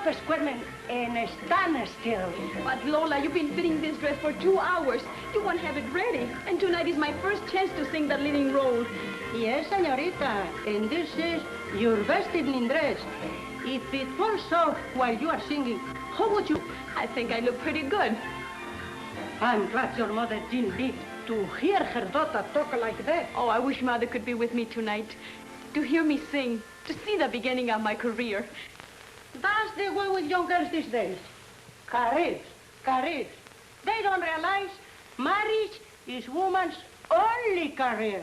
stop squirming and stand still. But Lola, you've been fitting this dress for 2 hours. You won't have it ready. And tonight is my first chance to sing that leading role. Yes, señorita, and this is your best evening dress. If it falls off while you are singing, how would you? I think I look pretty good. I'm glad your mother didn't live to hear her daughter talk like that. Oh, I wish Mother could be with me tonight. To hear me sing, to see the beginning of my career. That's the way with young girls these days. Careers, careers. They don't realize marriage is woman's only career.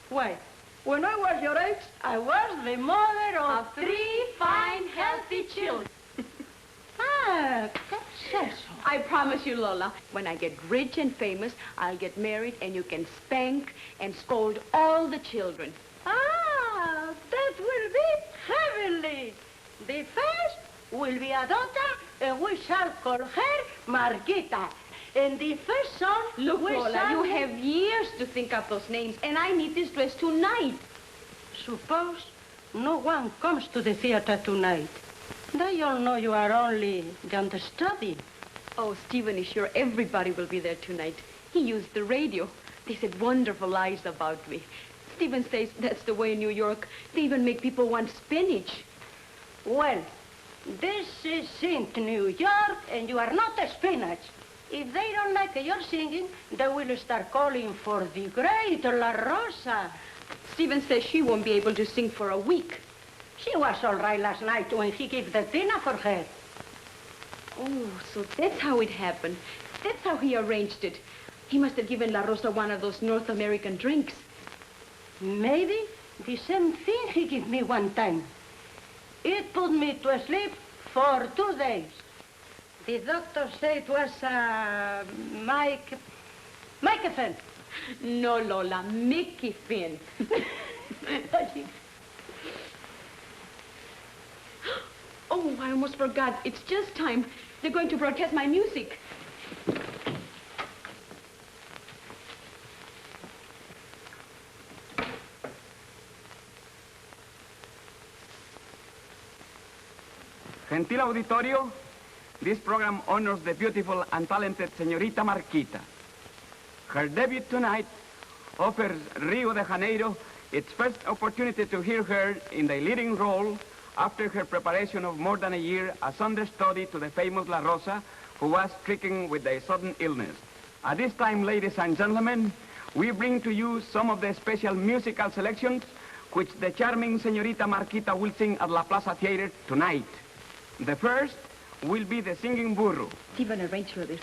Why? When I was your age, I was the mother of 3 fine, healthy children. Ah, that's so. I promise you, Lola, when I get rich and famous, I'll get married and you can spank and scold all the children. Ah, that will be heavenly. The first will be a daughter, and we shall call her Marquita. And the first son, Look, Lola, you have years to think up those names, and I need this dress tonight. Suppose no one comes to the theater tonight. They all know you are only the understudy. Oh, Stephen is sure everybody will be there tonight. He used the radio. They said wonderful lies about me. Stephen says that's the way in New York. They even make people want spinach. Well, this is in New York, and you are not a spinach. If they don't like your singing, they will start calling for the great La Rosa. Stephen says she won't be able to sing for a week. She was all right last night when he gave the dinner for her. Oh, so that's how it happened. That's how he arranged it. He must have given La Rosa one of those North American drinks. Maybe the same thing he gave me one time. It put me to sleep for 2 days. The doctor said it was Mickey Finn. No, Lola, Mickey Finn. Oh, I almost forgot. It's just time. They're going to broadcast my music. Gentil auditorio, this program honors the beautiful and talented Señorita Marquita. Her debut tonight offers Rio de Janeiro its first opportunity to hear her in the leading role after her preparation of more than a year as understudy to the famous La Rosa, who was stricken with a sudden illness. At this time, ladies and gentlemen, we bring to you some of the special musical selections which the charming Señorita Marquita will sing at La Plaza Theater tonight. The first will be the Singing Burro. Stephen arranged for this.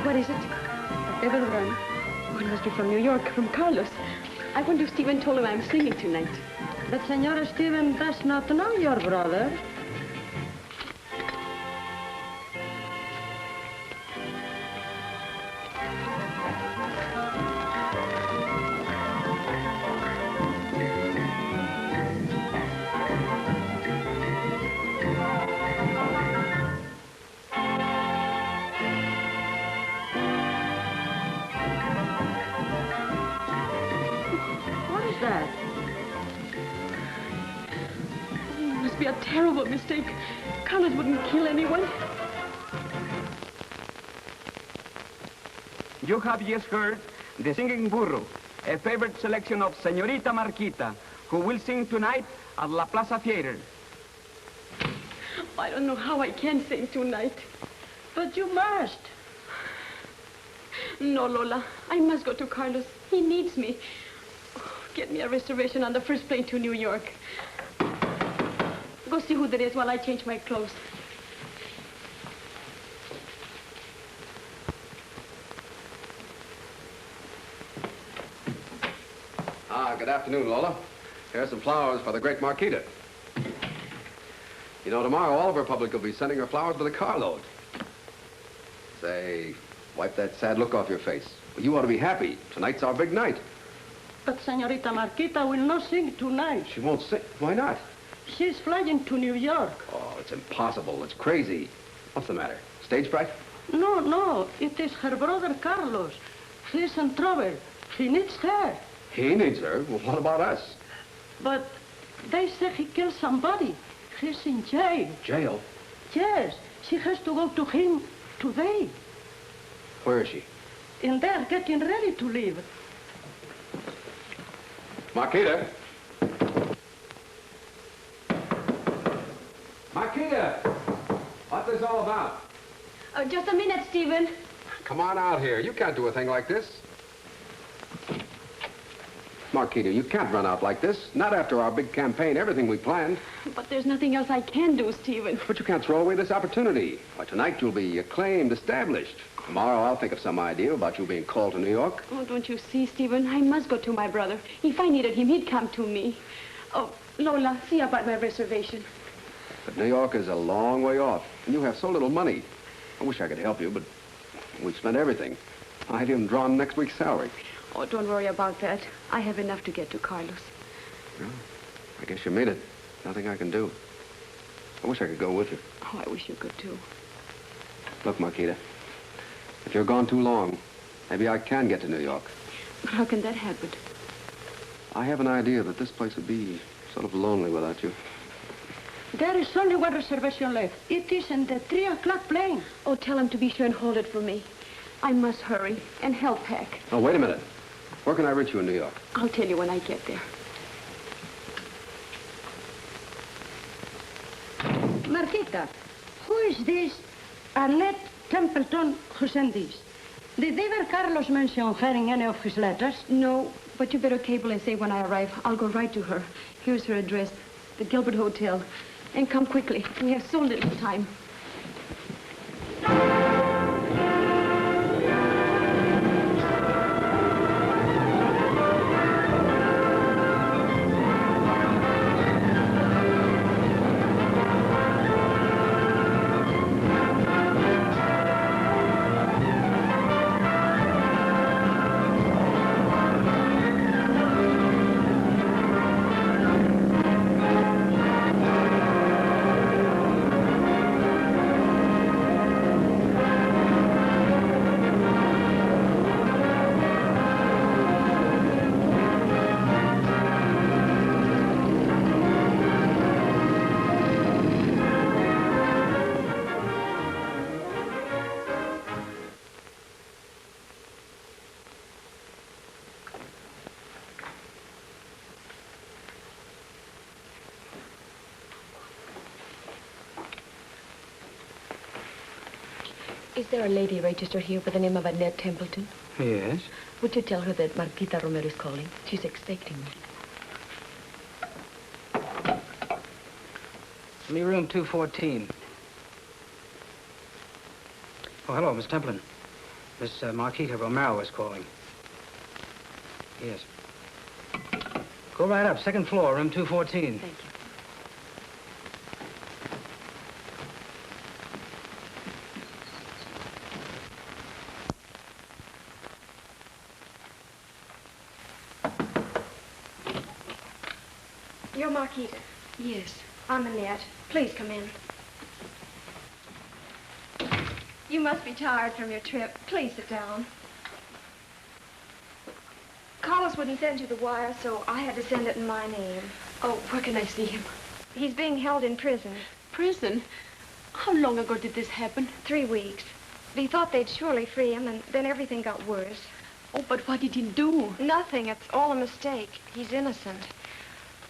What is it? A devil run. Oh, it must be from New York, from Carlos. I wonder if Stephen told him I'm singing tonight. But Senora Stephen does not know your brother. Be a terrible mistake. Carlos wouldn't kill anyone. You have just heard the Singing Burro, a favorite selection of Señorita Marquita, who will sing tonight at La Plaza Theater. I don't know how I can sing tonight. But you must. No, Lola. I must go to Carlos. He needs me. Oh, get me a reservation on the first plane to New York. Go see who that is while I change my clothes. Good afternoon, Lola. Here's some flowers for the great Marquita. You know, tomorrow all of her public will be sending her flowers by the carload. Say, wipe that sad look off your face. Well, you ought to be happy. Tonight's our big night. But Senorita Marquita will not sing tonight. She won't sing. Why not? She's flying to New York. Oh, it's impossible. It's crazy. What's the matter? Stage fright? No. It is her brother Carlos. He's in trouble. He needs her. He needs her? Well, what about us? But they say he killed somebody. He's in jail. Jail? Yes. She has to go to him today. Where is she? In there, getting ready to leave. Marquita? Marquita! What's this all about? Oh, just a minute, Stephen. Come on out here. You can't do a thing like this. Marquita, you can't run out like this. Not after our big campaign, everything we planned. But there's nothing else I can do, Stephen. But you can't throw away this opportunity. Why, tonight you'll be acclaimed, established. Tomorrow I'll think of some idea about you being called to New York. Oh, don't you see, Stephen? I must go to my brother. If I needed him, he'd come to me. Oh, Lola, see about my reservation. But New York is a long way off, and you have so little money. I wish I could help you, but we've spent everything. I haven't even drawn next week's salary. Oh, don't worry about that. I have enough to get to Carlos. Well, I guess you made it. Nothing I can do. I wish I could go with you. Oh, I wish you could, too. Look, Marquita, if you're gone too long, maybe I can get to New York. But how can that happen? I have an idea that this place would be sort of lonely without you. There is only one reservation left. It is in the 3 o'clock plane. Oh, tell him to be sure and hold it for me. I must hurry and help pack. Oh, wait a minute. Where can I reach you in New York? I'll tell you when I get there. Marquita, who is this Annette Templeton who sent this? Did ever Carlos mention her in any of his letters? No, but you better cable and say when I arrive. I'll go right to her. Here's her address, the Gilbert Hotel. And come quickly. We have so little time. Is there a lady registered here by the name of Annette Templeton? Yes. Would you tell her that Marquita Romero is calling? She's expecting me. Me room 214. Oh, hello, Miss Templeton. Miss Marquita Romero is calling. Yes. Go right up, second floor, room 214. Thank you. You're Marquita. Yes. I'm Annette. Please come in. You must be tired from your trip. Please sit down. Carlos wouldn't send you the wire, so I had to send it in my name. Oh, where can I see him? He's being held in prison. Prison? How long ago did this happen? 3 weeks. They thought they'd surely free him, and then everything got worse. Oh, but what did he do? Nothing. It's all a mistake. He's innocent.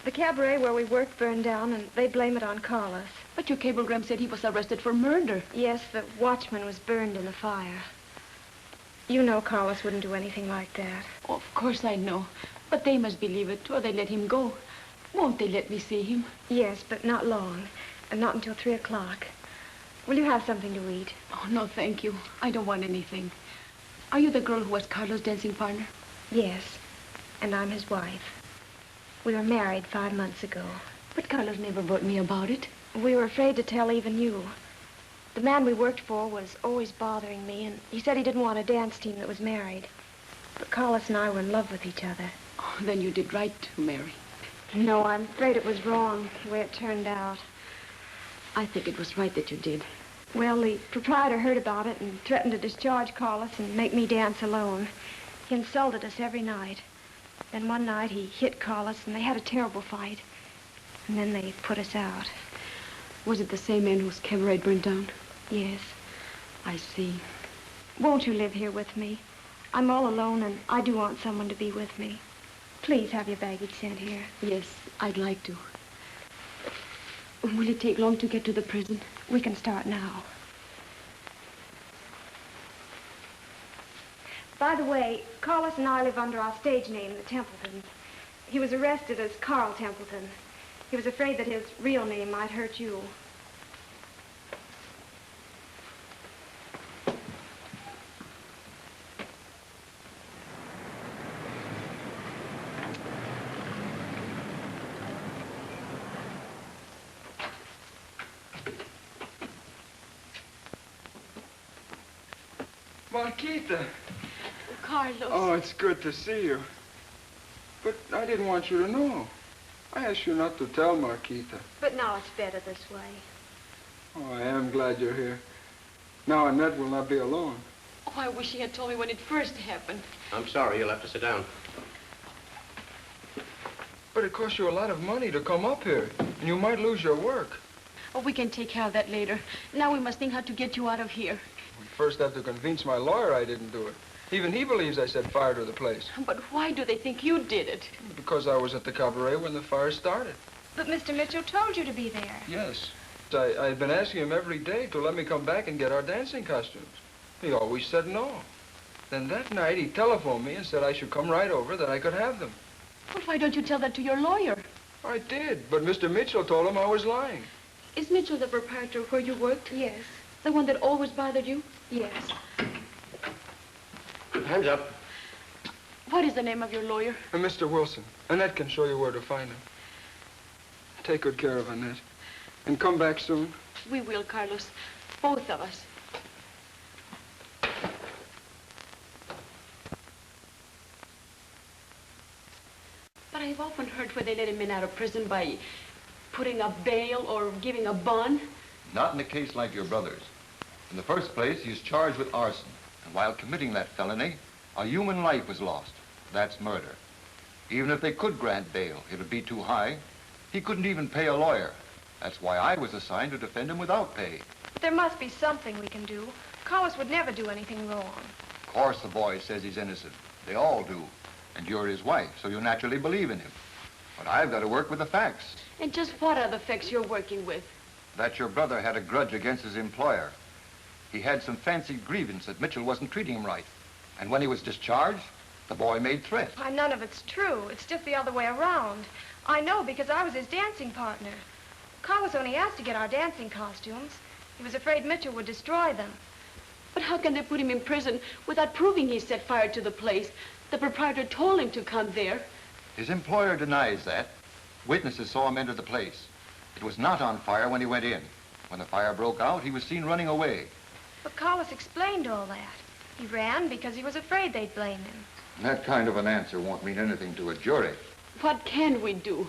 The cabaret where we worked burned down, and they blame it on Carlos. But your cablegram said he was arrested for murder. Yes, the watchman was burned in the fire. You know Carlos wouldn't do anything like that. Oh, of course I know. But they must believe it, or they let him go. Won't they let me see him? Yes, but not long. And not until 3 o'clock. Will you have something to eat? Oh, no, thank you. I don't want anything. Are you the girl who was Carlos' dancing partner? Yes, and I'm his wife. We were married 5 months ago. But Carlos never wrote me about it. We were afraid to tell even you. The man we worked for was always bothering me, and he said he didn't want a dance team that was married. But Carlos and I were in love with each other. Oh, then you did right to marry. No, I'm afraid it was wrong, the way it turned out. I think it was right that you did. Well, the proprietor heard about it and threatened to discharge Carlos and make me dance alone. He insulted us every night. Then one night he hit Carlos and they had a terrible fight. And then they put us out. Was it the same man whose cabaret burned down? Yes. I see. Won't you live here with me? I'm all alone and I do want someone to be with me. Please have your baggage sent here. Yes, I'd like to. Will it take long to get to the prison? We can start now. By the way, Carlos and I live under our stage name, the Templetons. He was arrested as Carl Templeton. He was afraid that his real name might hurt you. Marquita. Carlos. Oh, it's good to see you. But I didn't want you to know. I asked you not to tell Marquita. But now it's better this way. Oh, I am glad you're here. Now Annette will not be alone. Oh, I wish he had told me when it first happened. I'm sorry, you'll have to sit down. But it costs you a lot of money to come up here, and you might lose your work. Oh, we can take care of that later. Now we must think how to get you out of here. We first have to convince my lawyer I didn't do it. Even he believes I set fire to the place. But why do they think you did it? Because I was at the cabaret when the fire started. But Mr. Mitchell told you to be there. Yes. I had been asking him every day to let me come back and get our dancing costumes. He always said no. Then that night he telephoned me and said I should come right over, that I could have them. Well, why don't you tell that to your lawyer? I did, but Mr. Mitchell told him I was lying. Is Mitchell the proprietor where you worked? Yes. The one that always bothered you? Yes. Hands up. What is the name of your lawyer? Mr. Wilson. Annette can show you where to find him. Take good care of Annette. And come back soon. We will, Carlos. Both of us. But I've often heard where they let a man out of prison by putting up bail or giving a bond. Not in a case like your brother's. In the first place, he's charged with arson. And while committing that felony, a human life was lost. That's murder. Even if they could grant bail, it would be too high. He couldn't even pay a lawyer. That's why I was assigned to defend him without pay. But there must be something we can do. Carlos would never do anything wrong. Of course the boy says he's innocent. They all do. And you're his wife, so you naturally believe in him. But I've got to work with the facts. And just what are the facts you're working with? That your brother had a grudge against his employer. He had some fancied grievance that Mitchell wasn't treating him right. And when he was discharged, the boy made threats. Why, none of it's true. It's just the other way around. I know because I was his dancing partner. Carlos only asked to get our dancing costumes. He was afraid Mitchell would destroy them. But how can they put him in prison without proving he set fire to the place? The proprietor told him to come there. His employer denies that. Witnesses saw him enter the place. It was not on fire when he went in. When the fire broke out, he was seen running away. But Carlos explained all that. He ran because he was afraid they'd blame him. That kind of an answer won't mean anything to a jury. What can we do?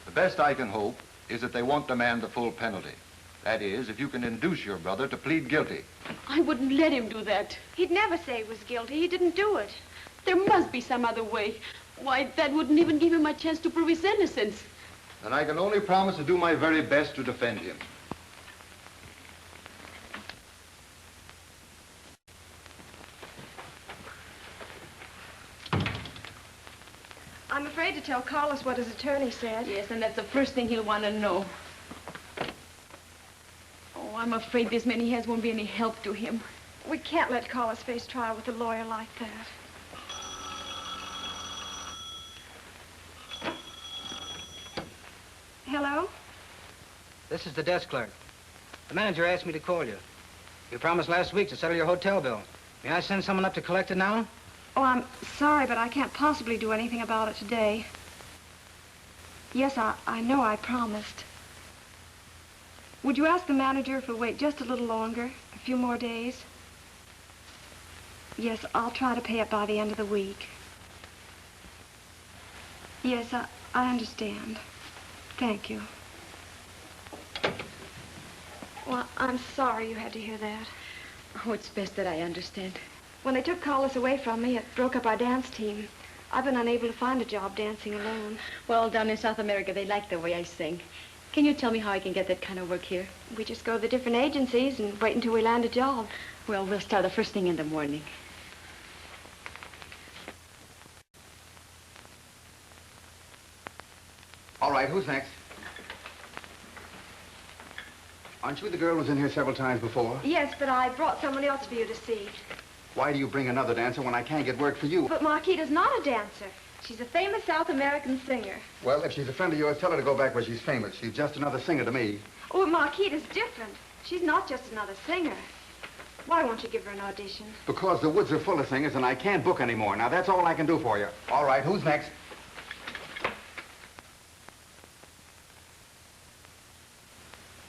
The best I can hope is that they won't demand the full penalty. That is, if you can induce your brother to plead guilty. I wouldn't let him do that. He'd never say he was guilty. He didn't do it. There must be some other way. Why, that wouldn't even give him a chance to prove his innocence. Then I can only promise to do my very best to defend him. I'm afraid to tell Carlos what his attorney said. Yes, and that's the first thing he'll want to know. Oh, I'm afraid this man he has won't be any help to him. We can't let Carlos face trial with a lawyer like that. Hello? This is the desk clerk. The manager asked me to call you. You promised last week to settle your hotel bill. May I send someone up to collect it now? Oh, I'm sorry, but I can't possibly do anything about it today. Yes, I know I promised. Would you ask the manager if he'll wait just a little longer, a few more days? Yes, I'll try to pay it by the end of the week. Yes, I understand. Thank you. Well, I'm sorry you had to hear that. Oh, it's best that I understand. When they took Carlos away from me, it broke up our dance team. I've been unable to find a job dancing alone. Well, down in South America, they like the way I sing. Can you tell me how I can get that kind of work here? We just go to the different agencies and wait until we land a job. Well, we'll start the first thing in the morning. All right, who's next? Aren't you the girl who's in here several times before? Yes, but I brought someone else for you to see. Why do you bring another dancer when I can't get work for you? But Marquita's not a dancer. She's a famous South American singer. Well, if she's a friend of yours, tell her to go back where she's famous. She's just another singer to me. Oh, Marquita's different. She's not just another singer. Why won't you give her an audition? Because the woods are full of singers and I can't book anymore. Now, that's all I can do for you. All right, who's next?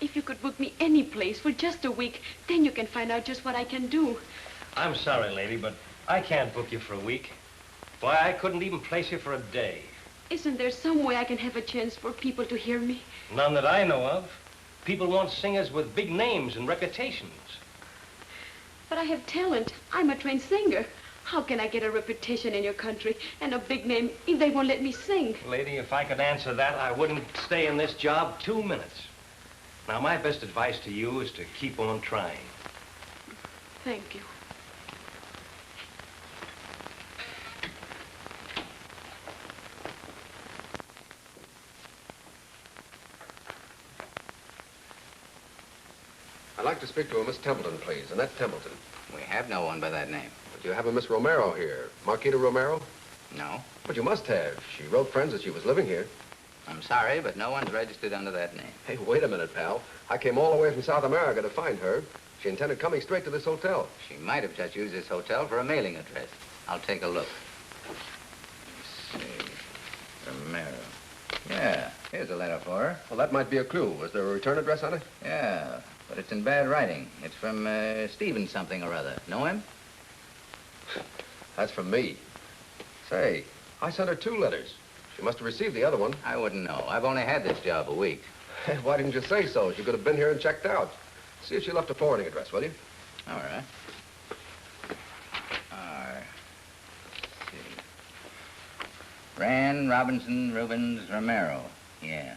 If you could book me any place for just a week, then you can find out just what I can do. I'm sorry, lady, but I can't book you for a week. Why, I couldn't even place you for a day. Isn't there some way I can have a chance for people to hear me? None that I know of. People want singers with big names and reputations. But I have talent. I'm a trained singer. How can I get a reputation in your country and a big name if they won't let me sing? Lady, if I could answer that, I wouldn't stay in this job 2 minutes. Now, my best advice to you is to keep on trying. Thank you. I'd like to speak to a Miss Templeton, please. Annette Templeton. We have no one by that name. But you have a Miss Romero here. Marquita Romero? No. But you must have. She wrote friends that she was living here. I'm sorry, but no one's registered under that name. Hey, wait a minute, pal. I came all the way from South America to find her. She intended coming straight to this hotel. She might have just used this hotel for a mailing address. I'll take a look. Let's see. Romero. Yeah, here's a letter for her. Well, that might be a clue. Was there a return address on it? Yeah, but it's in bad writing. It's from Stephen something or other. Know him? That's from me. Say, I sent her 2 letters. She must have received the other one. I wouldn't know. I've only had this job a week. Why didn't you say so? She could have been here and checked out. See if she left a forwarding address, will you? All right. Let's see. Rand, Robinson, Rubens, Romero. Yeah.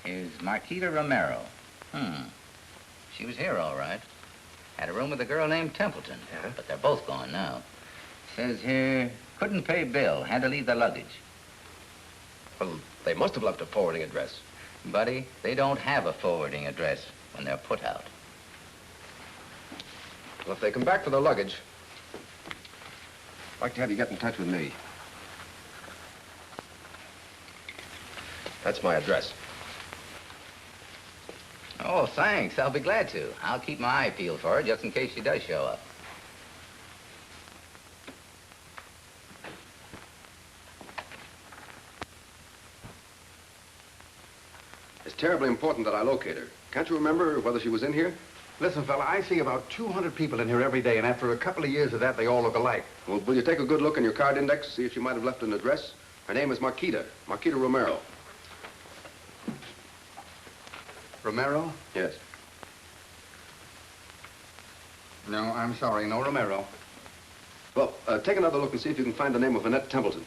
Here's Marquita Romero. She was here, all right. Had a room with a girl named Templeton. Yeah? But they're both gone now. Says here, couldn't pay bill, had to leave the luggage. Well, they must have left a forwarding address. Buddy, they don't have a forwarding address when they're put out. Well, if they come back for their luggage, I'd like to have you get in touch with me. That's my address. Oh, thanks. I'll be glad to. I'll keep my eye peeled for her just in case she does show up. It's terribly important that I locate her. Can't you remember whether she was in here? Listen, fella, I see about 200 people in here every day, and after a couple of years of that, they all look alike. Well, will you take a good look in your card index, see if she might have left an address? Her name is Marquita Romero. Romero? Yes. No, I'm sorry, no Romero. Well, take another look and see if you can find the name of Annette Templeton.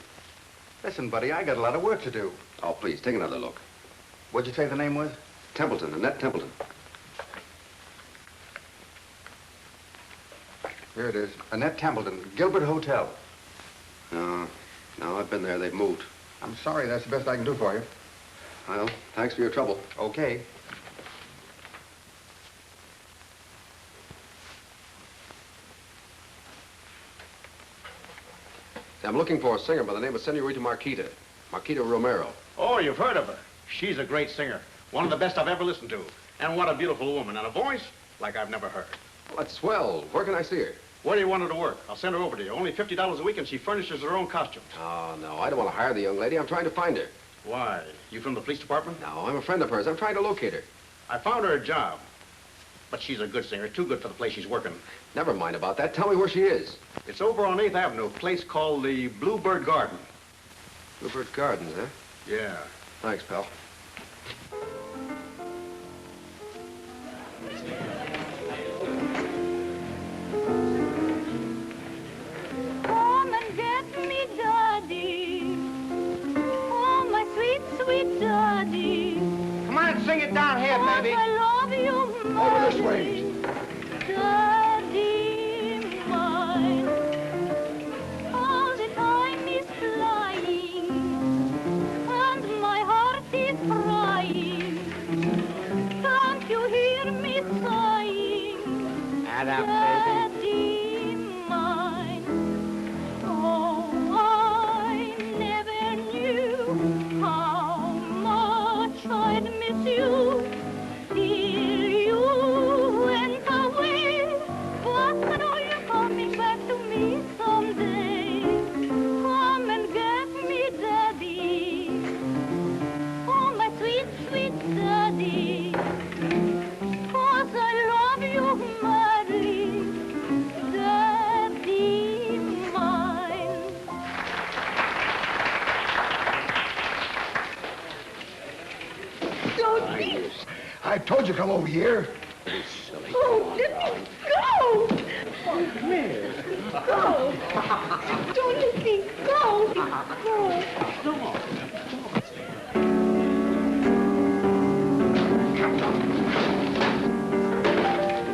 Listen, buddy, I got a lot of work to do. Oh, please, take another look. What'd you say the name was? Templeton, Annette Templeton. Here it is. Annette Templeton, Gilbert Hotel. No, I've been there. They've moved. I'm sorry, that's the best I can do for you. Well, thanks for your trouble. Okay. I'm looking for a singer by the name of Senorita Marquita. Marquita Romero. Oh, you've heard of her. She's a great singer. One of the best I've ever listened to. And what a beautiful woman. And a voice like I've never heard. Well, that's swell. Where can I see her? Where do you want her to work? I'll send her over to you. Only $50 a week, and she furnishes her own costumes. Oh, no. I don't want to hire the young lady. I'm trying to find her. Why? You from the police department? No, I'm a friend of hers. I'm trying to locate her. I found her a job. But she's a good singer. Too good for the place she's working. Never mind about that. Tell me where she is. It's over on 8th Avenue, a place called the Bluebird Garden. Bluebird Gardens, huh? Yeah. Thanks, pal. Come and get me, Daddy. Oh, my sweet, sweet Daddy. Come on, sing it down here, baby. I love you, Mommy. Over this way. Daddy mine. All the time is flying, and my heart is crying. Can't you hear me sighing? Daddy mine. Oh, I never knew how much I'd miss you. Till you went away, but I know you're coming back to me someday. Come and get me, Daddy. Oh, my sweet, sweet Daddy. 'Cause I love you madly, Daddy mine. I told you to come over here. Oh, let me go! Go! Don't let me go! Go!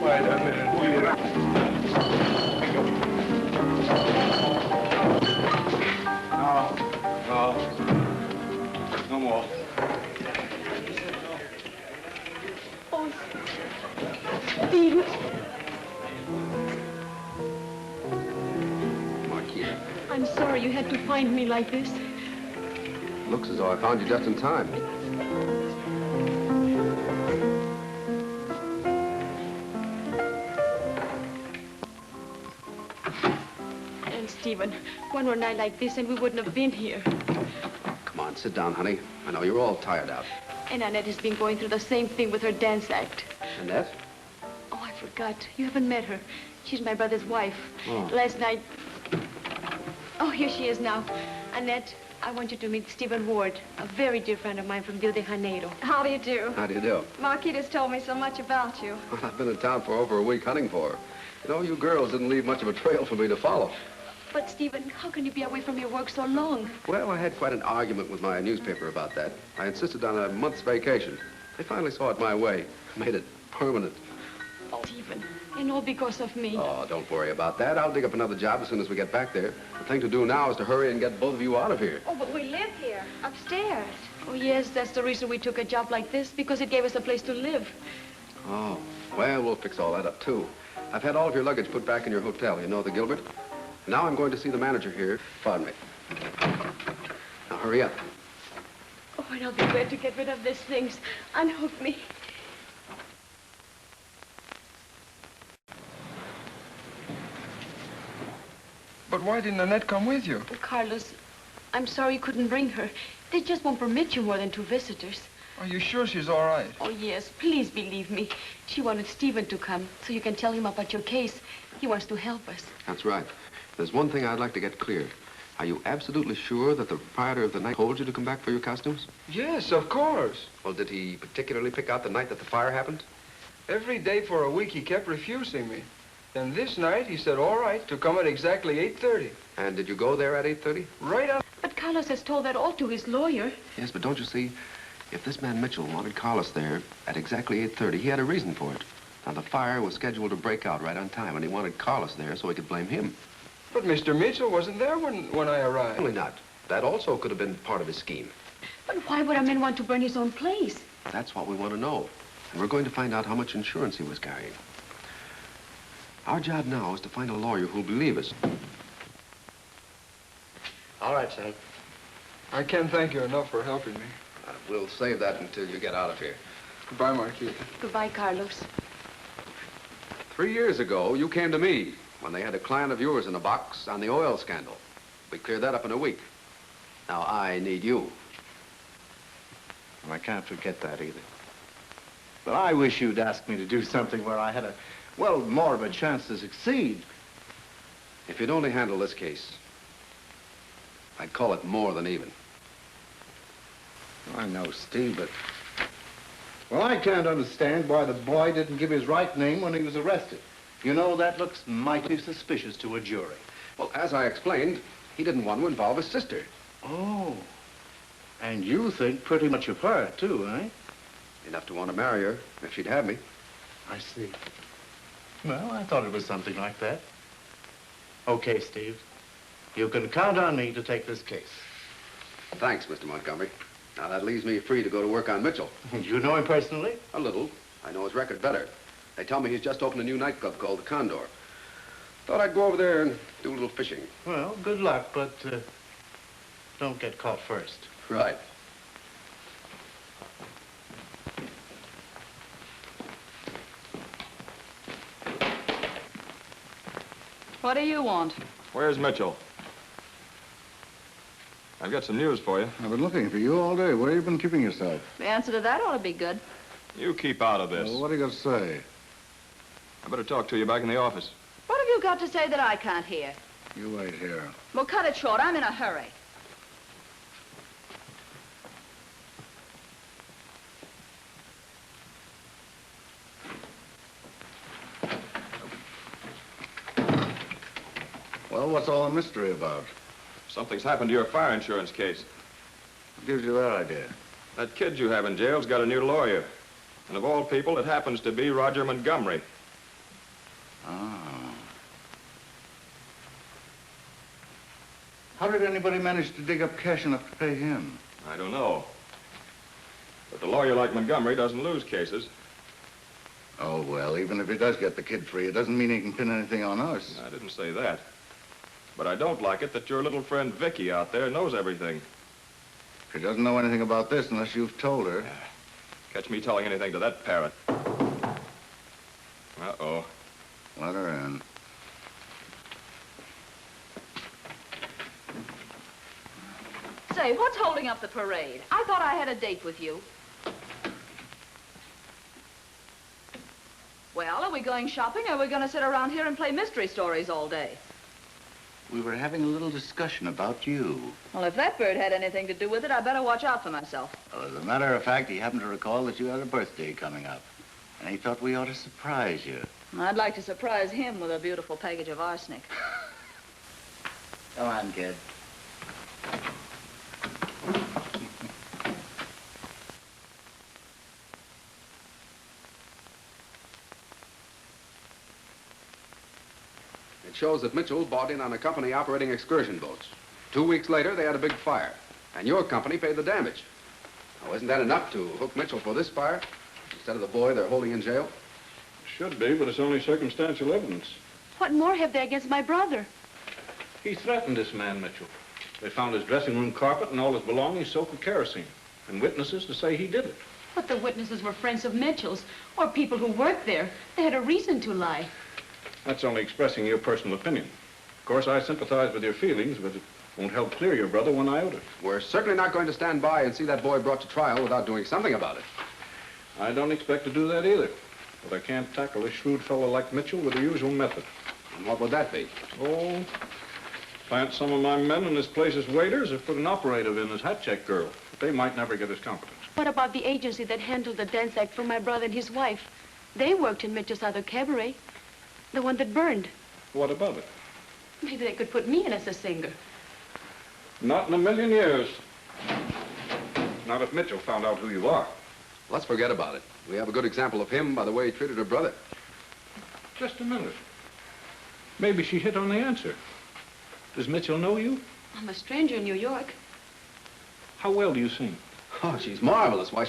Wait a minute. No more. Oh, Steve. Marquita. I'm sorry you had to find me like this. Looks as though I found you just in time. And Stephen, one more night like this and we wouldn't have been here. Come on, sit down, honey. I know you're all tired out. And Annette has been going through the same thing with her dance act. Annette? Oh, I forgot. You haven't met her. She's my brother's wife. Oh. Last night... Oh, here she is now. Annette, I want you to meet Stephen Ward, a very dear friend of mine from Rio de Janeiro. How do you do? How do you do? Marquita's told me so much about you. Well, I've been in town for over a week hunting for her. You know, you girls didn't leave much of a trail for me to follow. But, Stephen, how can you be away from your work so long? Well, I had quite an argument with my newspaper about that. I insisted on a month's vacation. They finally saw it my way, made it permanent. Oh, Stephen, and all because of me. Oh, don't worry about that. I'll dig up another job as soon as we get back there. The thing to do now is to hurry and get both of you out of here. Oh, but we live here, upstairs. Oh, yes, that's the reason we took a job like this, because it gave us a place to live. Oh, well, we'll fix all that up, too. I've had all of your luggage put back in your hotel. You know the Gilbert? Now I'm going to see the manager here. Pardon me. Now, hurry up. Oh, and I'll be glad to get rid of these things. Unhook me. But why didn't Annette come with you? Oh, Carlos, I'm sorry you couldn't bring her. They just won't permit you more than 2 visitors. Are you sure she's all right? Oh, yes, please believe me. She wanted Stephen to come so you can tell him about your case. He wants to help us. That's right. There's one thing I'd like to get clear. Are you absolutely sure that the proprietor of the night told you to come back for your costumes? Yes, of course. Well, did he particularly pick out the night that the fire happened? Every day for a week he kept refusing me. Then this night he said, all right, to come at exactly 8:30. And did you go there at 8:30? Right out. But Carlos has told that all to his lawyer. Yes, but don't you see, if this man Mitchell wanted Carlos there at exactly 8:30, he had a reason for it. Now, the fire was scheduled to break out right on time, and he wanted Carlos there so he could blame him. But Mr. Mitchell wasn't there when I arrived. Certainly not. That also could have been part of his scheme. But why would a man want to burn his own place? That's what we want to know. And we're going to find out how much insurance he was carrying. Our job now is to find a lawyer who'll believe us. All right, son. I can't thank you enough for helping me. We'll save that until you get out of here. Goodbye, Marquita. Goodbye, Carlos. 3 years ago, you came to me when they had a client of yours in a box on the oil scandal. We cleared that up in a week. Now I need you. I can't forget that either. But I wish you'd ask me to do something where I had more of a chance to succeed. If you'd only handle this case, I'd call it more than even. I know, Steve, but... Well, I can't understand why the boy didn't give his right name when he was arrested. You know, that looks mighty suspicious to a jury. Well, as I explained, he didn't want to involve his sister. Oh. And you think pretty much of her, too, eh? Enough to want to marry her, if she'd have me. I see. Well, I thought it was something like that. Okay, Steve. You can count on me to take this case. Thanks, Mr. Montgomery. Now, that leaves me free to go to work on Mitchell. You know him personally? A little. I know his record better. They tell me he's just opened a new nightclub called the Condor. Thought I'd go over there and do a little fishing. Well, good luck, but don't get caught first. Right. What do you want? Where's Mitchell? I've got some news for you. I've been looking for you all day. Where have you been keeping yourself? The answer to that ought to be good. You keep out of this. Well, what do you got to say? I better talk to you back in the office. What have you got to say that I can't hear? You wait here. Well, cut it short. I'm in a hurry. Well, what's all the mystery about? Something's happened to your fire insurance case. What gives you that idea? That kid you have in jail's got a new lawyer. And of all people, it happens to be Roger Montgomery. Ah. How did anybody manage to dig up cash enough to pay him? I don't know. But a lawyer like Montgomery doesn't lose cases. Oh, well, even if he does get the kid free, it doesn't mean he can pin anything on us. I didn't say that. But I don't like it that your little friend Vicky out there knows everything. She doesn't know anything about this unless you've told her. Catch me telling anything to that parrot. Uh-oh. Let her in. Say, what's holding up the parade? I thought I had a date with you. Well, are we going shopping, or are we going to sit around here and play mystery stories all day? We were having a little discussion about you. Well, if that bird had anything to do with it, I better watch out for myself. Well, as a matter of fact, he happened to recall that you had a birthday coming up. And he thought we ought to surprise you. I'd like to surprise him with a beautiful package of arsenic. Come on, kid. It shows that Mitchell bought in on a company operating excursion boats. 2 weeks later, they had a big fire. And your company paid the damage. Now, isn't that enough to hook Mitchell for this fire instead of the boy they're holding in jail? Should be, but it's only circumstantial evidence. What more have they against my brother? He threatened this man, Mitchell. They found his dressing room carpet and all his belongings soaked with kerosene. And witnesses to say he did it. But the witnesses were friends of Mitchell's, or people who worked there. They had a reason to lie. That's only expressing your personal opinion. Of course, I sympathize with your feelings, but it won't help clear your brother one iota. We're certainly not going to stand by and see that boy brought to trial without doing something about it. I don't expect to do that either. But I can't tackle a shrewd fellow like Mitchell with the usual method. And what would that be? Oh, plant some of my men in this place as waiters or put an operative in as hat check girl. But they might never get his competence. What about the agency that handled the dance act for my brother and his wife? They worked in Mitchell's other cabaret. The one that burned. What about it? Maybe they could put me in as a singer. Not in a million years. Not if Mitchell found out who you are. Let's forget about it. We have a good example of him by the way he treated her brother. Just a minute. Maybe she hit on the answer. Does Mitchell know you? I'm a stranger in New York. How well do you sing? Oh, she's marvelous. Why,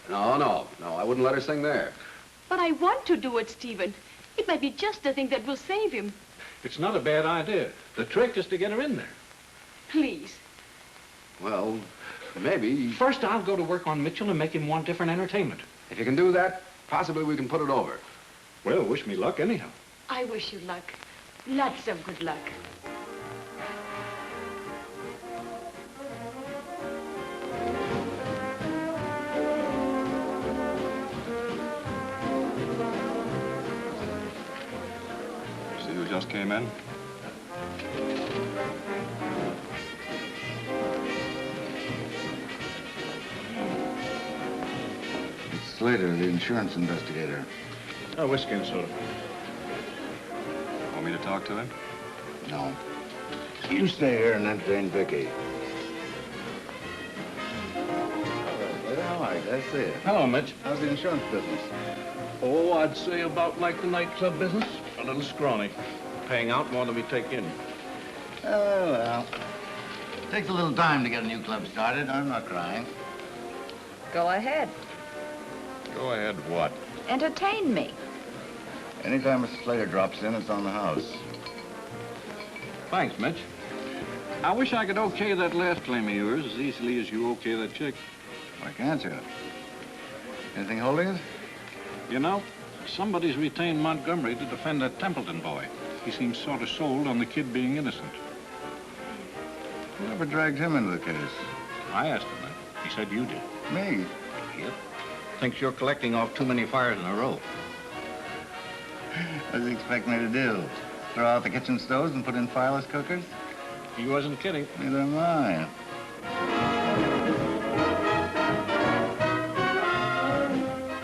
No, I wouldn't let her sing there. But I want to do it, Stephen. It might be just the thing that will save him. It's not a bad idea. The trick is to get her in there. Please. Well, maybe. First, I'll go to work on Mitchell and make him want different entertainment. If you can do that, possibly we can put it over. Well, wish me luck anyhow. I wish you luck. Lots of good luck. See who just came in? It's Slater, the insurance investigator. A whiskey and soda. Want me to talk to him? No. You stay here and entertain Vicky. All right, I see it. Hello, Mitch. How's the insurance business? Oh, I'd say about like the nightclub business. A little scrawny. Paying out more than we take in. Well. Takes a little time to get a new club started. I'm not crying. Go ahead. Go ahead, what? Entertain me. Anytime Mr. Slater drops in, it's on the house. Thanks, Mitch. I wish I could okay that last claim of yours as easily as you okay that chick. Why can't you? Anything holding it? You know, somebody's retained Montgomery to defend that Templeton boy. He seems sort of sold on the kid being innocent. Whoever dragged him into the case? I asked him that. He said you did. Me? Yep. Thinks you're collecting off too many fires in a row. What does he expect me to do? Throw out the kitchen stoves and put in fireless cookers? He wasn't kidding. Neither am I.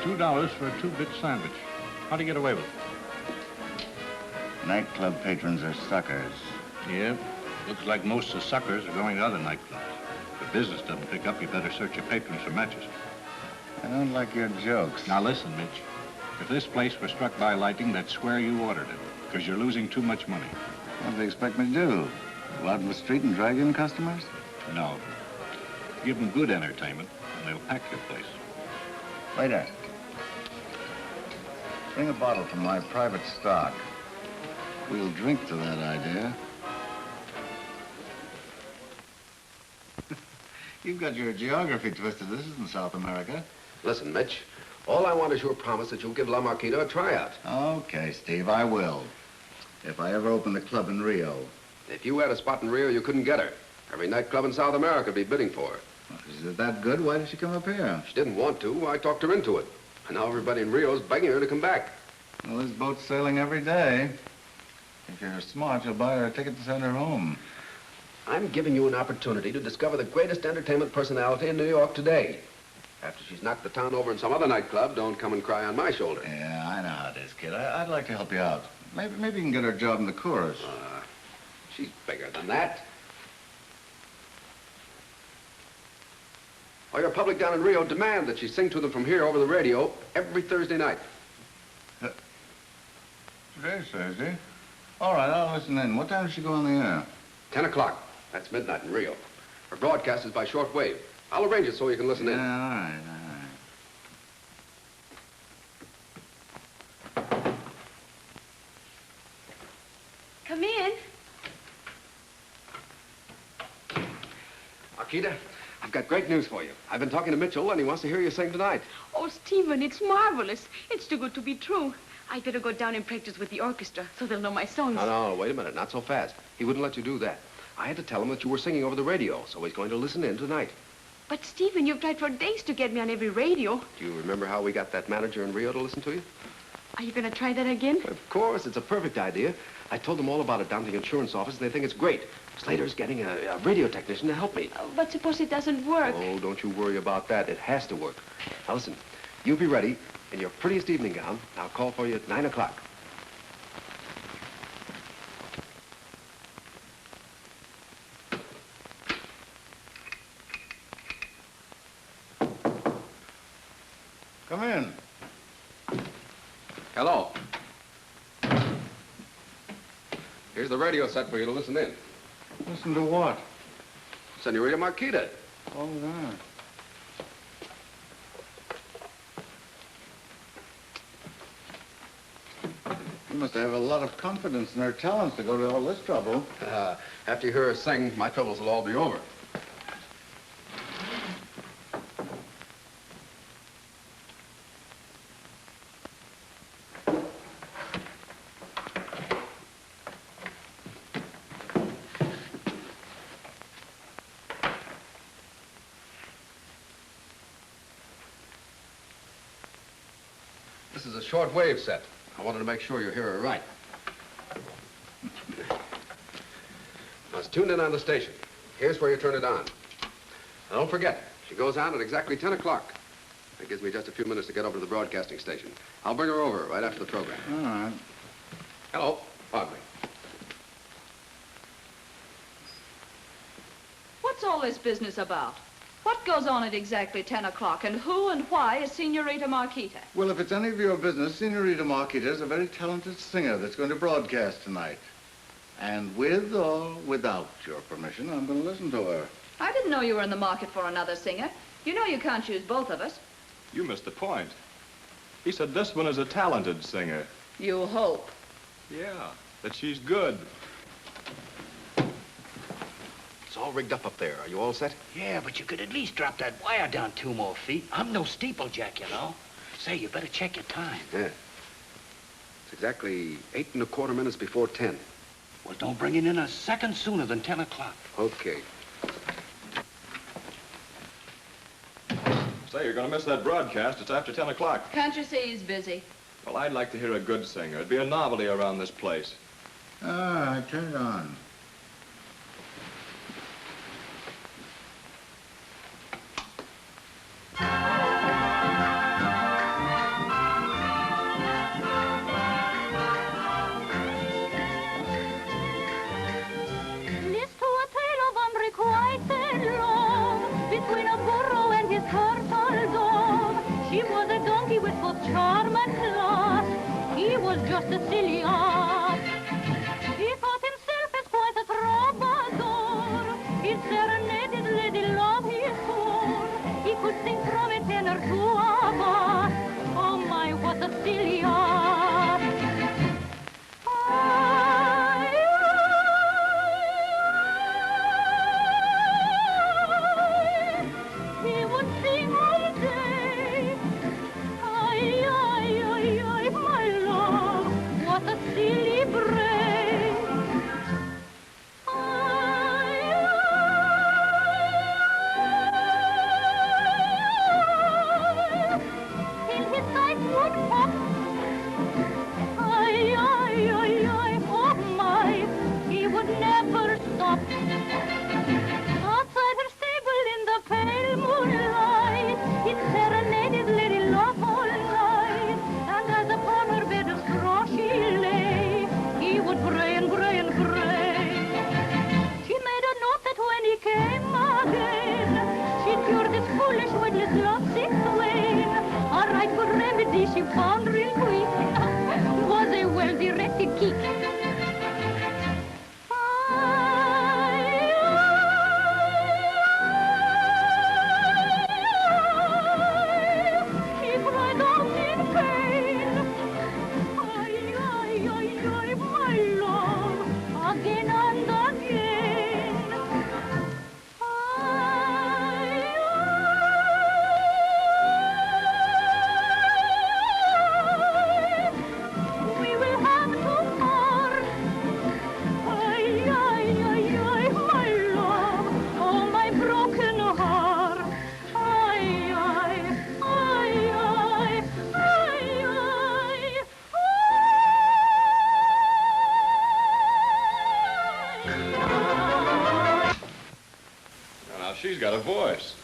$2 for a two-bit sandwich. How'd he get away with it? Nightclub patrons are suckers. Yeah. Looks like most of the suckers are going to other nightclubs. If business doesn't pick up, you better search your patrons for matches. I don't like your jokes. Now listen, Mitch. If this place were struck by lightning, they'd swear you ordered it, because you're losing too much money. What do they expect me to do? Go out in the street and drag in customers? No. Give them good entertainment, and they'll pack your place. Waiter. Bring a bottle from my private stock. We'll drink to that idea. You've got your geography twisted. This isn't South America. Listen, Mitch, all I want is your promise that you'll give La Marquita a tryout. Okay, Steve, I will. If I ever open a club in Rio. If you had a spot in Rio, you couldn't get her. Every nightclub in South America would be bidding for her. Is it that good? Why did she come up here? She didn't want to. I talked her into it. And now everybody in Rio's begging her to come back. Well, there's boats sailing every day. If you're smart, you'll buy her a ticket to send her home. I'm giving you an opportunity to discover the greatest entertainment personality in New York today. After she's knocked the town over in some other nightclub, don't come and cry on my shoulder. Yeah, I know how it is, kid. I'd like to help you out. Maybe you can get her a job in the chorus. She's bigger than that. Or your public down in Rio demand that she sing to them from here over the radio every Thursday night. Today's Thursday. All right, I'll listen in. What time does she go on the air? 10 o'clock. That's midnight in Rio. Her broadcast is by short wave. I'll arrange it so you can listen in. Yeah, all right. Come in. Marquita, I've got great news for you. I've been talking to Mitchell, and he wants to hear you sing tonight. Oh, Stephen, it's marvelous. It's too good to be true. I'd better go down and practice with the orchestra so they'll know my songs. No, wait a minute. Not so fast. He wouldn't let you do that. I had to tell him that you were singing over the radio, so he's going to listen in tonight. But, Stephen, you've tried for days to get me on every radio. Do you remember how we got that manager in Rio to listen to you? Are you going to try that again? Of course. It's a perfect idea. I told them all about it down at the insurance office, and they think it's great. Slater's getting a radio technician to help me. But suppose it doesn't work. Oh, don't you worry about that. It has to work. Now, listen. You be ready in your prettiest evening gown. I'll call for you at 9 o'clock. Come in. Hello. Here's the radio set for you to listen in. Listen to what? Senorita Marquita. Oh, that. must have a lot of confidence in her talents to go to all this trouble. After you hear her sing, my troubles will all be over. This is a short wave set. I wanted to make sure you hear her right. Now, it's tuned in on the station. Here's where you turn it on. Now, don't forget, she goes on at exactly 10 o'clock. That gives me just a few minutes to get over to the broadcasting station. I'll bring her over right after the program. All right. Hello. Pardon me. What's all this business about? What goes on at exactly 10 o'clock, and who and why is Senorita Marquita? Well, if it's any of your business, Senorita Marquita is a very talented singer that's going to broadcast tonight. And with or without your permission, I'm going to listen to her. I didn't know you were in the market for another singer. You know you can't choose both of us. You missed the point. He said this one is a talented singer. You hope. Yeah, that she's good. It's all rigged up there. Are you all set? Yeah, but you could at least drop that wire down 2 more feet. I'm no steeplejack, you know. Say, you better check your time. Yeah. It's exactly 8 1/4 minutes before 10. Well, don't bring it in a second sooner than 10 o'clock. Okay. Say, you're going to miss that broadcast. It's after 10 o'clock. Can't you see he's busy? Well, I'd like to hear a good singer. It'd be a novelty around this place. All right, turn it on. List to a tale of unrequited love between a burro and his turtle dove. She was a donkey with both charm and class. He was just a silly ass. He thought himself as quite a troubadour. He serenaded lady love he swore. He could sing from a tenor to a bass. Oh my, what a silly ass. He would sing all day. Ay, ay, ay, ay, my love, what a silly brain. Ay, ay, till his sight would pop. Ay, ay, ay, ay, oh my, he would never stop. Outside her stable in the pale moonlight, he serenaded lady love all night. And as upon her bed of straw she lay, he would bray and bray and bray. She made a note that when he came again, she'd cure this foolish, witless, lovesick swain. A right good remedy she found real quick was a well-directed kick. He cried out in pain. Ay, ay, ay, ay, my love, again and again. Ay, ay, we will have to part. Ay, ay, ay, ay, my love, oh, my broken heart. Ay, ay, ay, ay, ay, ay. Now, she's got a voice.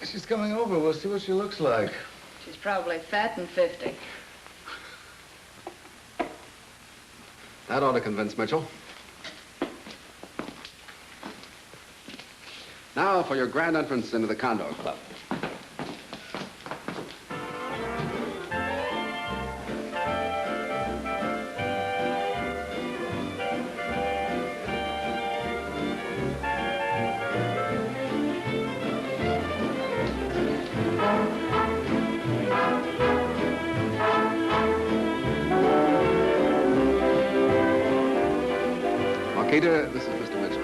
She's coming over. We'll see what she looks like. She's probably fat and 50. That ought to convince Mitchell. Now for your grand entrance into the Condo Club. Marquita, this is Mr. Mitchell.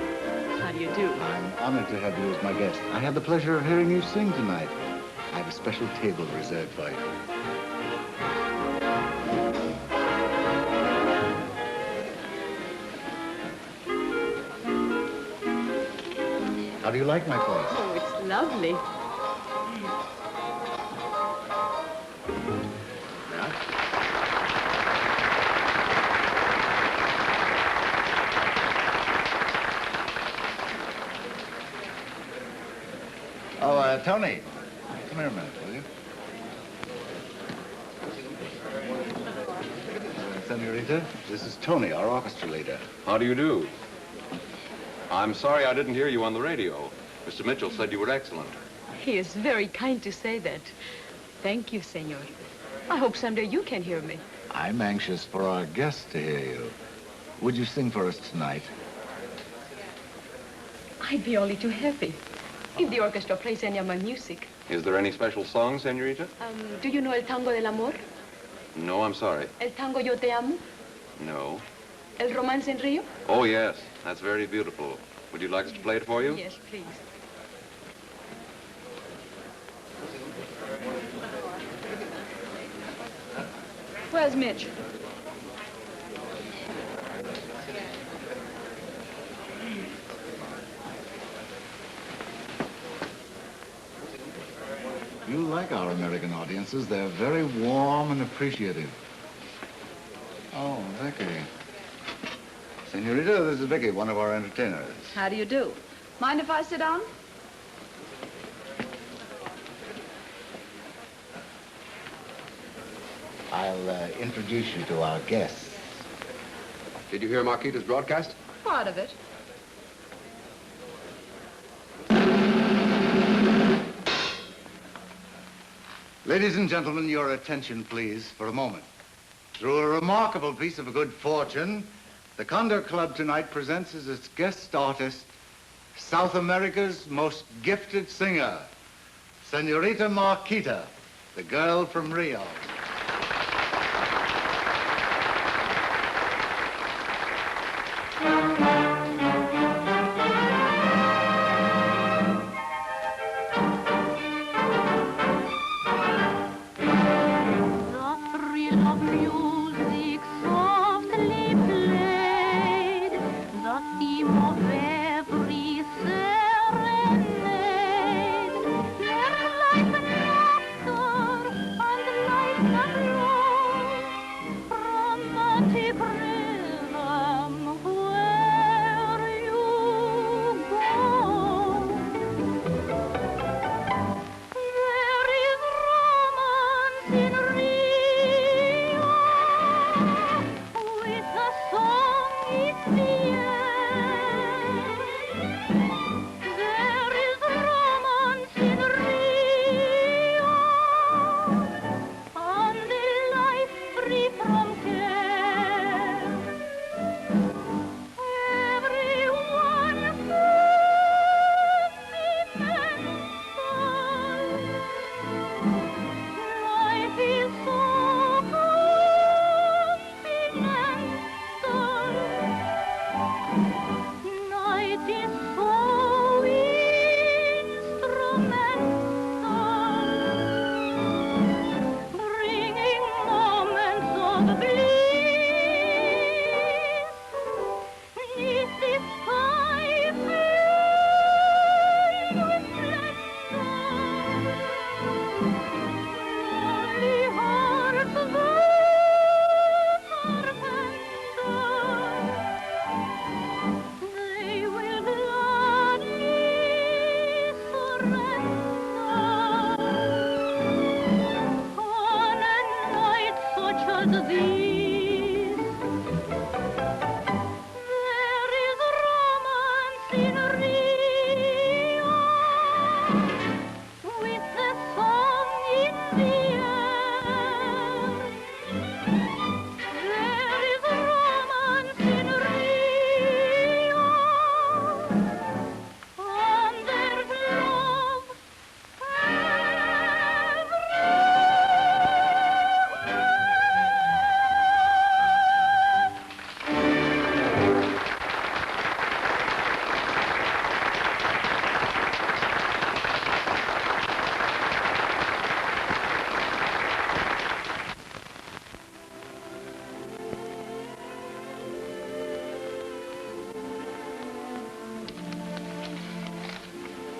How do you do? I'm honored to have you as my guest. I had the pleasure of hearing you sing tonight. I have a special table reserved for you. How do you like my place? Oh, it's lovely. Oh, Tony, come here a minute, will you? Senorita, this is Tony, our orchestra leader. How do you do? I'm sorry I didn't hear you on the radio. Mr. Mitchell said you were excellent. He is very kind to say that. Thank you, senor. I hope someday you can hear me. I'm anxious for our guest to hear you. Would you sing for us tonight? I'd be only too happy if the orchestra plays any of my music. Is there any special song, senorita? Do you know El Tango del Amor? No, I'm sorry. El Tango Yo Te Amo? No. El Romance en Rio? Oh, yes. That's very beautiful. Would you like us to play it for you? Yes, please. Where's Mitch? You like our American audiences. They're very warm and appreciative. Oh, Vicky. Senorita, this is Vicky, one of our entertainers. How do you do? Mind if I sit down? I'll introduce you to our guests. Did you hear Marquita's broadcast? Part of it. Ladies and gentlemen, your attention, please, for a moment. Through a remarkable piece of good fortune, the Condor Club tonight presents as its guest artist South America's most gifted singer, Senorita Marquita, the girl from Rio.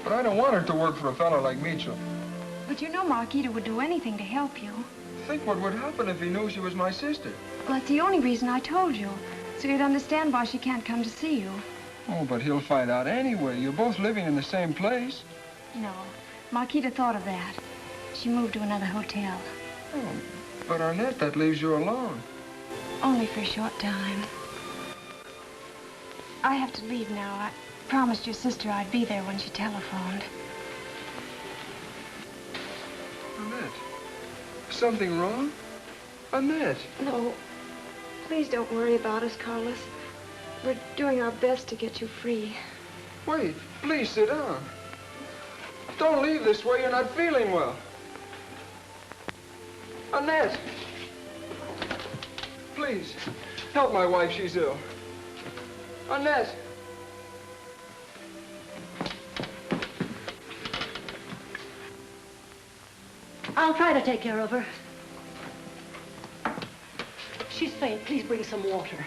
But I don't want her to work for a fellow like Mitchell. But you know Marquita would do anything to help you. Think what would happen if he knew she was my sister. Well, that's the only reason I told you. So you'd understand why she can't come to see you. Oh, but he'll find out anyway. You're both living in the same place. No. Marquita thought of that. She moved to another hotel. Oh, but Annette, that leaves you alone. Only for a short time. I have to leave now. I promised your sister I'd be there when she telephoned. Annette, something wrong? Annette. No. Please don't worry about us, Carlos. We're doing our best to get you free. Wait, please sit down. Don't leave this way. You're not feeling well. Annette! Please, help my wife. She's ill. Annette! I'll try to take care of her. She's faint. Please bring some water.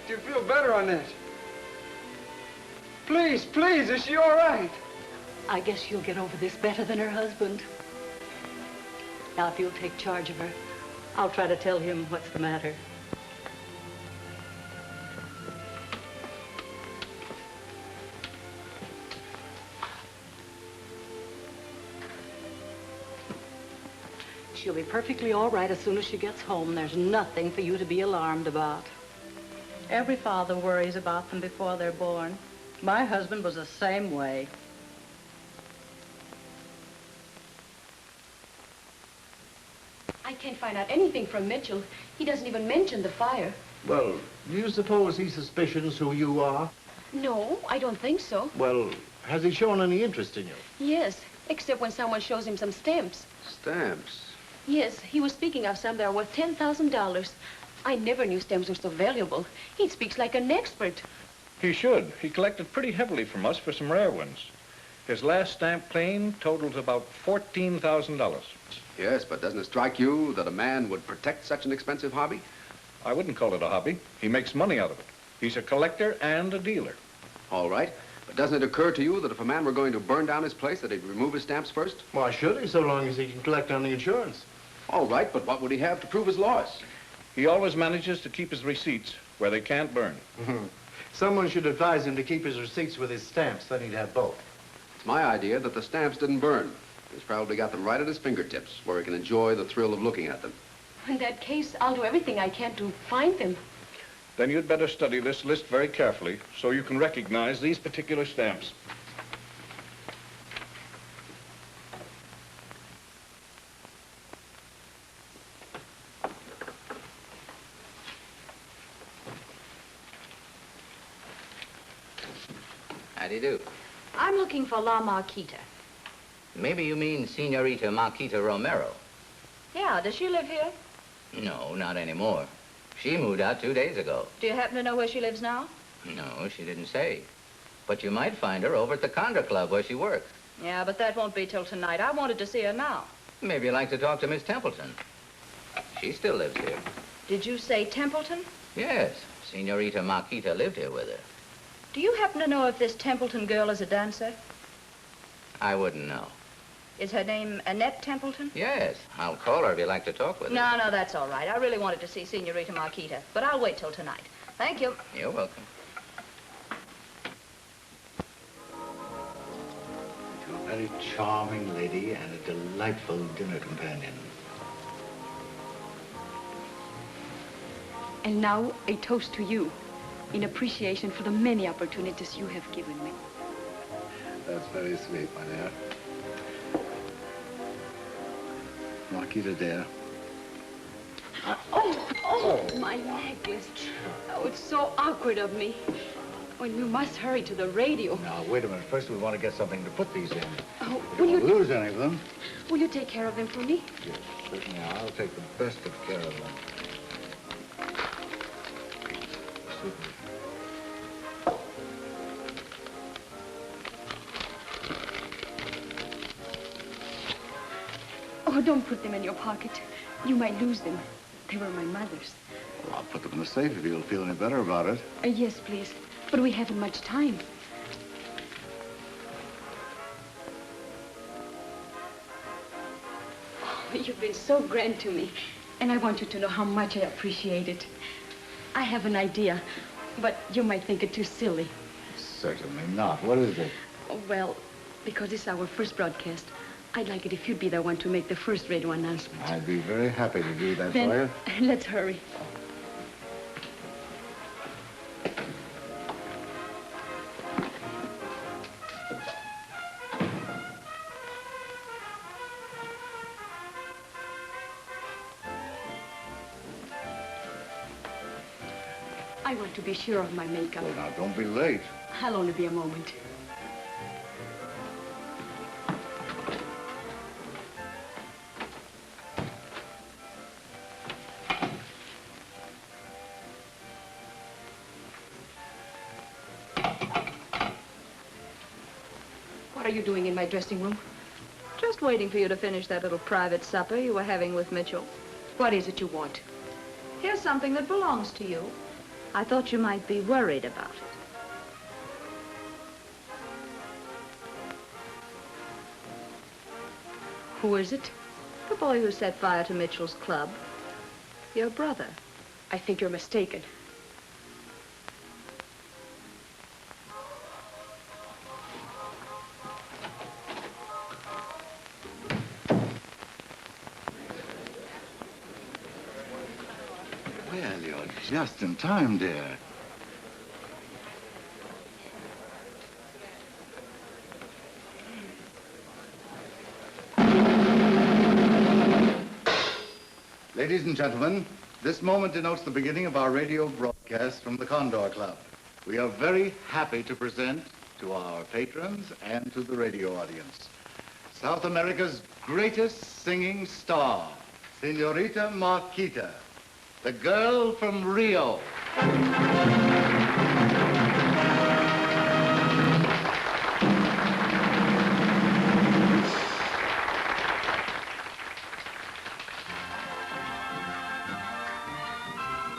Do you feel better, Annette? Please, please, is she all right? I guess she'll get over this better than her husband. Now, if you'll take charge of her, I'll try to tell him what's the matter. She'll be perfectly all right as soon as she gets home. There's nothing for you to be alarmed about. Every father worries about them before they're born. My husband was the same way. I can't find out anything from Mitchell. He doesn't even mention the fire. Well, do you suppose he suspicions who you are? No, I don't think so. Well, has he shown any interest in you? Yes, except when someone shows him some stamps. Stamps? Yes, he was speaking of some that are worth $10,000. I never knew stamps were so valuable. He speaks like an expert. He should. He collected pretty heavily from us for some rare ones. His last stamp claim totals about $14,000. Yes, but doesn't it strike you that a man would protect such an expensive hobby? I wouldn't call it a hobby. He makes money out of it. He's a collector and a dealer. All right. But doesn't it occur to you that if a man were going to burn down his place, that he'd remove his stamps first? Why should he, so long as he can collect on the insurance? All right, but what would he have to prove his loss? He always manages to keep his receipts where they can't burn. Someone should advise him to keep his receipts with his stamps, then he'd have both. It's my idea that the stamps didn't burn. He's probably got them right at his fingertips, where he can enjoy the thrill of looking at them. In that case, I'll do everything I can to find them. Then you'd better study this list very carefully so you can recognize these particular stamps. How do you do? I'm looking for La Marquita. Maybe you mean Senorita Marquita Romero. Yeah, does she live here? No, not anymore. She moved out 2 days ago. Do you happen to know where she lives now? No, she didn't say. But you might find her over at the Condor Club where she works. Yeah, but that won't be till tonight. I wanted to see her now. Maybe you'd like to talk to Miss Templeton. She still lives here. Did you say Templeton? Yes, Senorita Marquita lived here with her. Do you happen to know if this Templeton girl is a dancer? I wouldn't know. Is her name Annette Templeton? Yes, I'll call her if you'd like to talk with her. No, that's all right. I really wanted to see Senorita Marquita, but I'll wait till tonight. Thank you. You're welcome. You're a very charming lady and a delightful dinner companion. And now, a toast to you, in appreciation for the many opportunities you have given me. That's very sweet, my dear. Marquita, dear. Oh, my necklace. Oh, it's so awkward of me. Oh, you must hurry to the radio. Now, wait a minute. First, we want to get something to put these in. Oh, We don't lose any of them. Will you take care of them for me? Yes, certainly. I'll take the best of care of them. Certainly. Now, don't put them in your pocket. You might lose them. They were my mother's. Well, I'll put them in the safe if you'll feel any better about it. Yes, please. But we haven't much time. Oh, you've been so grand to me. And I want you to know how much I appreciate it. I have an idea, but you might think it too silly. Certainly not. What is it? Well, because this is our first broadcast, I'd like it if you'd be the one to make the first radio announcement. I'd be very happy to do that Then, for you. let's hurry. I want to be sure of my makeup. Well, now, don't be late. I'll only be a moment. What are you doing in my dressing room? Just waiting for you to finish that little private supper you were having with Mitchell. What is it you want? Here's something that belongs to you. I thought you might be worried about it. Who is it? The boy who set fire to Mitchell's club. Your brother. I think you're mistaken. Well, you're just in time, dear. Ladies and gentlemen, this moment denotes the beginning of our radio broadcast from the Condor Club. We are very happy to present to our patrons and to the radio audience South America's greatest singing star, Señorita Marquita, the Girl from Rio.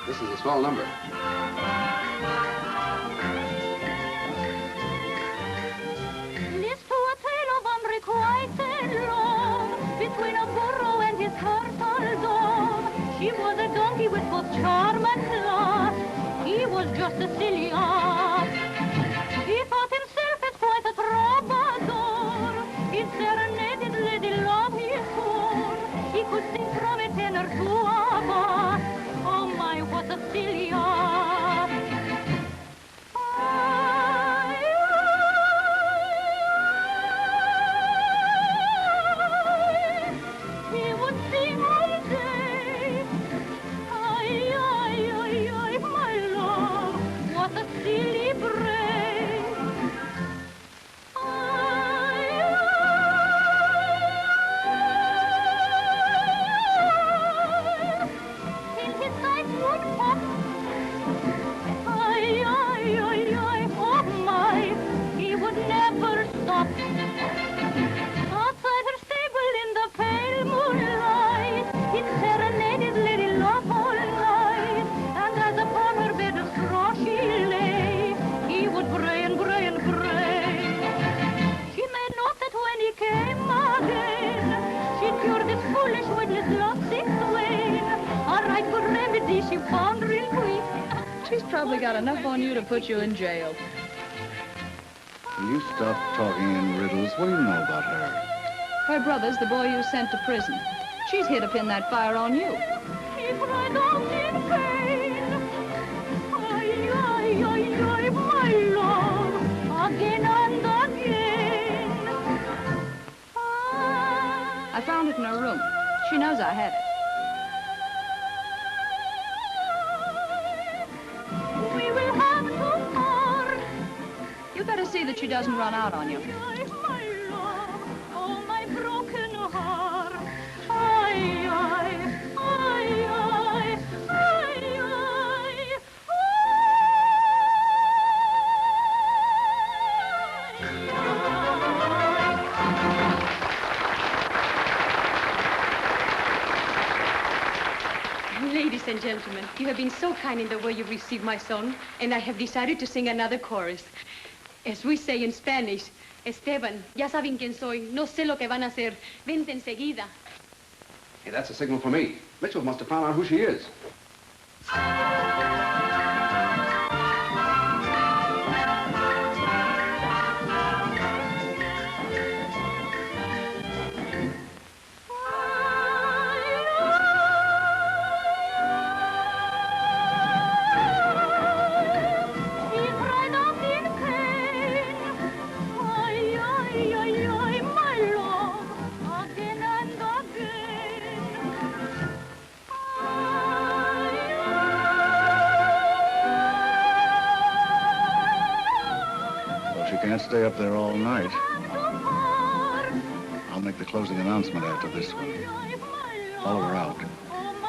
This is a small number. List to a tale of unrequited love between a burro and his turtle dove. She was a donkey with both charm and class. He was just a silly ass. He thought himself as quite a troubadour. He serenaded lady love his soul. He could sing from a tenor to a bass. Oh my, what a silly ass. He would sing all day. My love, what a silly brain. In his eyes would pop. Oh my, he would never stop. Outside her stable in the pale moonlight, he serenaded Lady Love all night. And as upon her bed of straw she lay, he would bray and bray and bray. She made note that when he came again, she'd cure this foolish witness lovesick swain. A right good remedy she found real quick. She's probably got enough on you to put you in jail. Will you stop talking in riddles? What do you know about her? Her brother's the boy you sent to prison. She's here to pin that fire on you. He cried out in pain. My love, again and again. I found it in her room. She knows I had it. We will have to part. You better see that she doesn't run out on you. My love, oh my broken heart. Ladies and gentlemen, you have been so kind in the way you received my song, and I have decided to sing another chorus. As we say in Spanish, Esteban, ya saben quién soy, no sé lo que van a hacer, vente enseguida. Hey, that's a signal for me. Mitchell must have found out who she is. Can't stay up there all night. I'll make the closing announcement after this one. Follow her out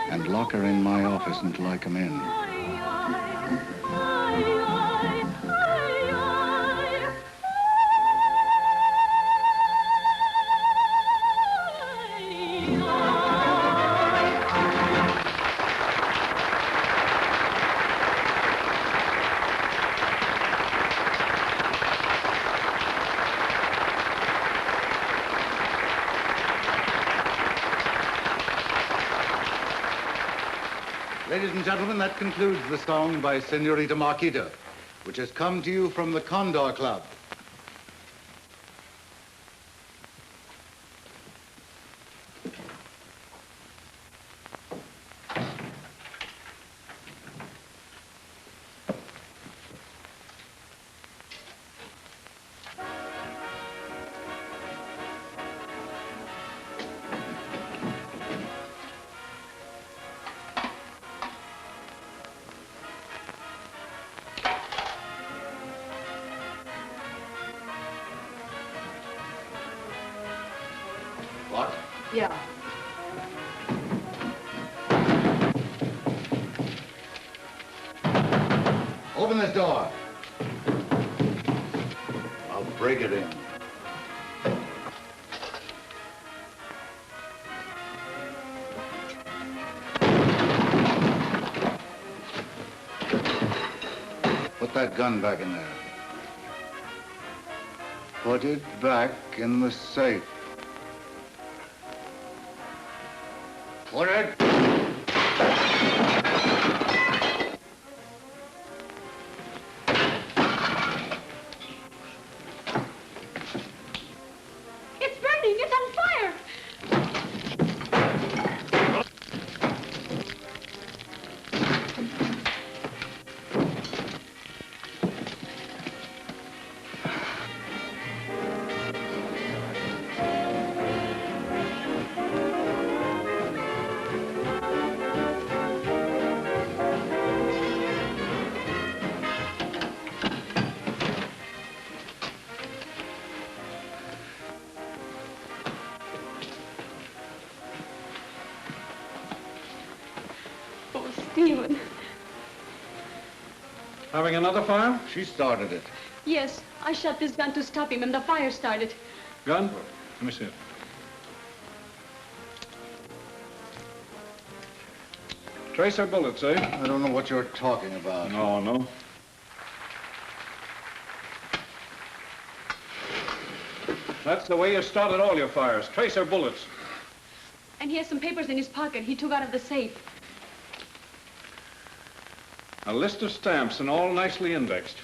and lock her in my office until I come in. Ladies and gentlemen, that concludes the song by Senorita Marquita, which has come to you from the Condor Club. What? Yeah. Open this door. I'll break it in. Put that gun back in there. Put it back in the safe. Put it... It's burning! It's on fire! Oh, Stephen. Having another fire? She started it. Yes, I shot this gun to stop him and the fire started. Gun? Let me see it. Tracer bullets, eh? I don't know what you're talking about. No. That's the way you started all your fires. Tracer bullets. And he has some papers in his pocket he took out of the safe. A list of stamps and all nicely indexed.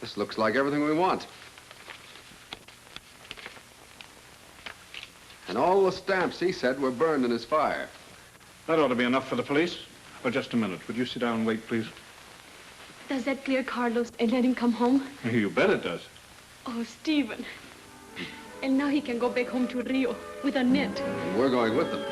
This looks like everything we want. And all the stamps he said were burned in his fire. That ought to be enough for the police. Oh, just a minute. Would you sit down and wait, please? Does that clear Carlos and let him come home? You bet it does. Oh, Stephen. And now he can go back home to Rio with Annette. And we're going with them.